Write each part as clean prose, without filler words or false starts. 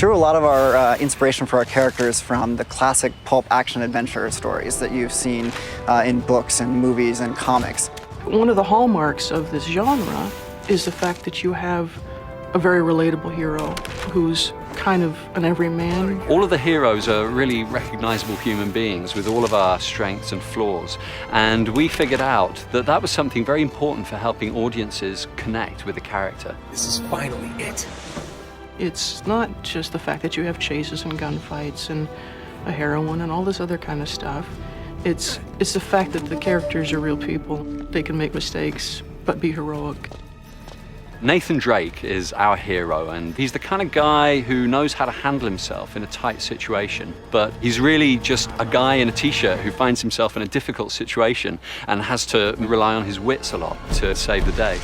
drew a lot of our inspiration for our characters from the classic pulp action adventure stories that you've seen in books and movies and comics. One of the hallmarks of this genre is the fact that you have a very relatable hero who's kind of an everyman. All of the heroes are really recognizable human beings with all of our strengths and flaws. And we figured out that that was something very important for helping audiences connect with the character. This is finally it. It's not just the fact that you have chases and gunfights and a heroine and all this other kind of stuff. It's the fact that the characters are real people. They can make mistakes, but be heroic. Nathan Drake is our hero, and he's the kind of guy who knows how to handle himself in a tight situation. But he's really just a guy in a t-shirt who finds himself in a difficult situation and has to rely on his wits a lot to save the day.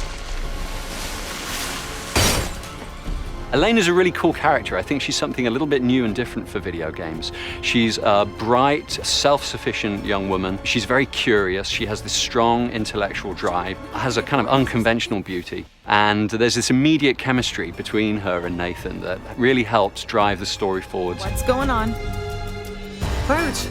Elena's a really cool character. I think she's something a little bit new and different for video games. She's a bright, self-sufficient young woman. She's very curious. She has this strong intellectual drive, has a kind of unconventional beauty. And there's this immediate chemistry between her and Nathan that really helps drive the story forward. What's going on? Pirates!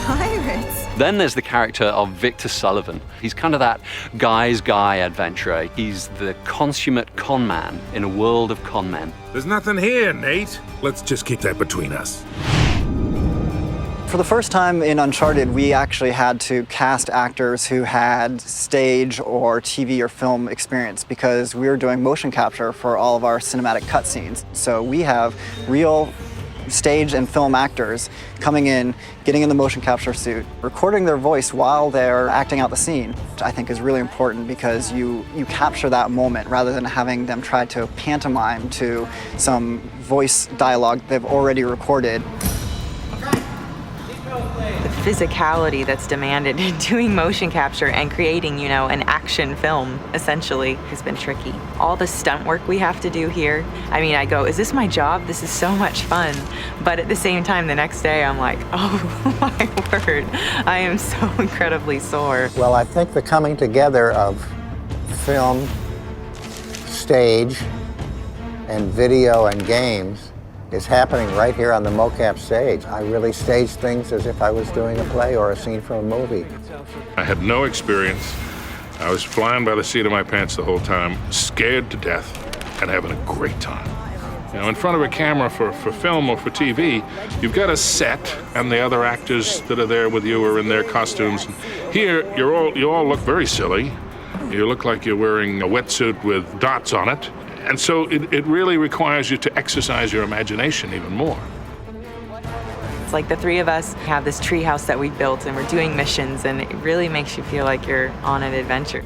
Pirates? Then there's the character of Victor Sullivan. He's kind of that guy's guy adventurer. He's the consummate con man in a world of con men. There's nothing here, Nate. Let's just keep that between us. For the first time in Uncharted, we actually had to cast actors who had stage or TV or film experience because we were doing motion capture for all of our cinematic cutscenes. So we have real stage and film actors coming in, getting in the motion capture suit, recording their voice while they're acting out the scene, which I think is really important because you capture that moment rather than having them try to pantomime to some voice dialogue they've already recorded. The physicality that's demanded in doing motion capture and creating, you know, an action film, essentially, has been tricky. All the stunt work we have to do here, I mean, I go, is this my job? This is so much fun. But at the same time, the next day, I'm like, oh my word, I am so incredibly sore. Well, I think the coming together of film, stage, and video and games is happening right here on the mocap stage. I really stage things as if I was doing a play or a scene from a movie. I had no experience. I was flying by the seat of my pants the whole time, scared to death, and having a great time. You know, in front of a camera for film or for TV, you've got a set, and the other actors that are there with you are in their costumes. Here, you all look very silly. You look like you're wearing a wetsuit with dots on it. And so it really requires you to exercise your imagination even more. It's like the three of us have this treehouse that we built and we're doing missions, and it really makes you feel like you're on an adventure.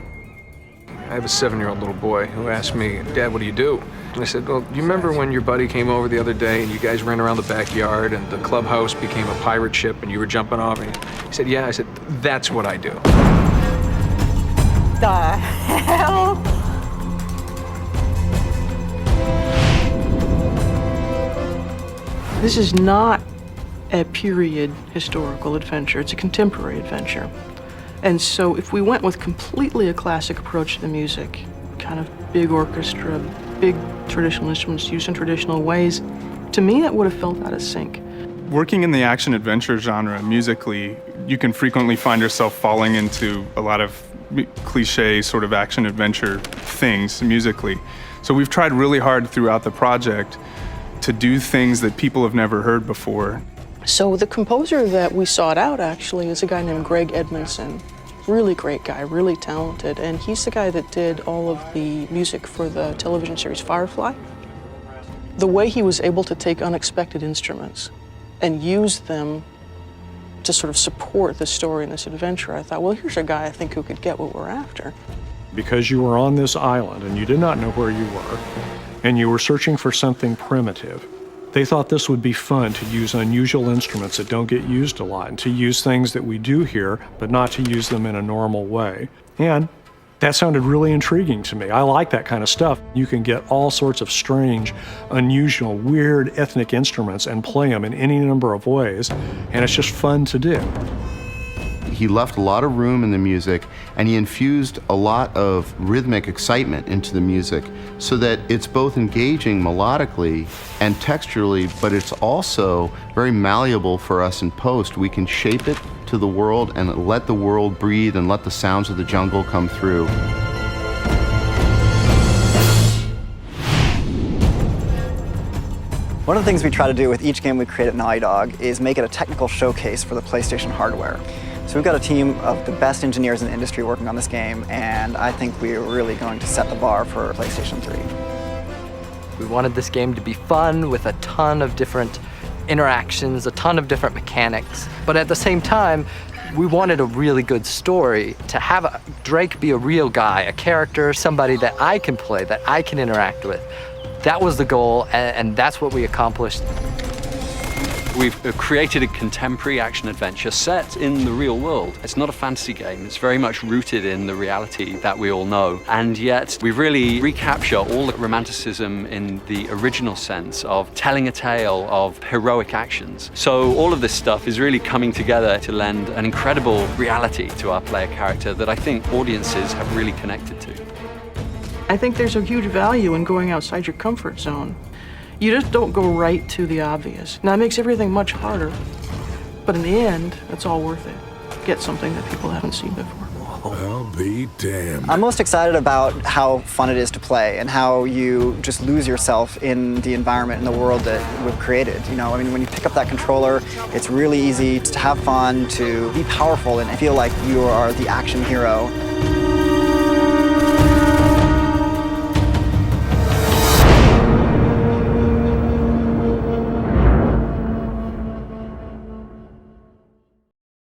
I have a 7-year-old little boy who asked me, Dad, what do you do? And I said, well, you remember when your buddy came over the other day and you guys ran around the backyard and the clubhouse became a pirate ship and you were jumping off? And he said, yeah. I said, that's what I do. The hell? This is not a period historical adventure, it's a contemporary adventure. And so if we went with completely a classic approach to the music, kind of big orchestra, big traditional instruments used in traditional ways, to me that would have felt out of sync. Working in the action-adventure genre musically, you can frequently find yourself falling into a lot of cliche sort of action-adventure things musically. So we've tried really hard throughout the project to do things that people have never heard before. So the composer that we sought out actually is a guy named Greg Edmondson. Really great guy, really talented, and he's the guy that did all of the music for the television series Firefly. The way he was able to take unexpected instruments and use them to sort of support the story in this adventure, I thought, well, here's a guy I think who could get what we're after. Because you were on this island and you did not know where you were, and you were searching for something primitive, they thought this would be fun to use unusual instruments that don't get used a lot, and to use things that we do here, but not to use them in a normal way. And that sounded really intriguing to me. I like that kind of stuff. You can get all sorts of strange, unusual, weird ethnic instruments and play them in any number of ways, and it's just fun to do. he left a lot of room in the music, and he infused a lot of rhythmic excitement into the music so that it's both engaging melodically and texturally, but it's also very malleable for us in post. We can shape it to the world and let the world breathe and let the sounds of the jungle come through. One of the things we try to do with each game we create at Naughty Dog is make it a technical showcase for the PlayStation hardware. So we've got a team of the best engineers in the industry working on this game, and I think we're really going to set the bar for PlayStation 3. We wanted this game to be fun with a ton of different interactions, a ton of different mechanics, but at the same time, we wanted a really good story, to have Drake be a real guy, a character, somebody that I can play, that I can interact with. That was the goal, and that's what we accomplished. We've created a contemporary action adventure set in the real world. It's not a fantasy game. It's very much rooted in the reality that we all know. And yet, we really recapture all the romanticism in the original sense of telling a tale of heroic actions. So all of this stuff is really coming together to lend an incredible reality to our player character that I think audiences have really connected to. I think there's a huge value in going outside your comfort zone. You just don't go right to the obvious. Now, it makes everything much harder, but in the end, it's all worth it. Get something that people haven't seen before. I'll be damned. I'm most excited about how fun it is to play and how you just lose yourself in the environment and the world that we've created. You know, I mean, when you pick up that controller, it's really easy to have fun, to be powerful and feel like you are the action hero.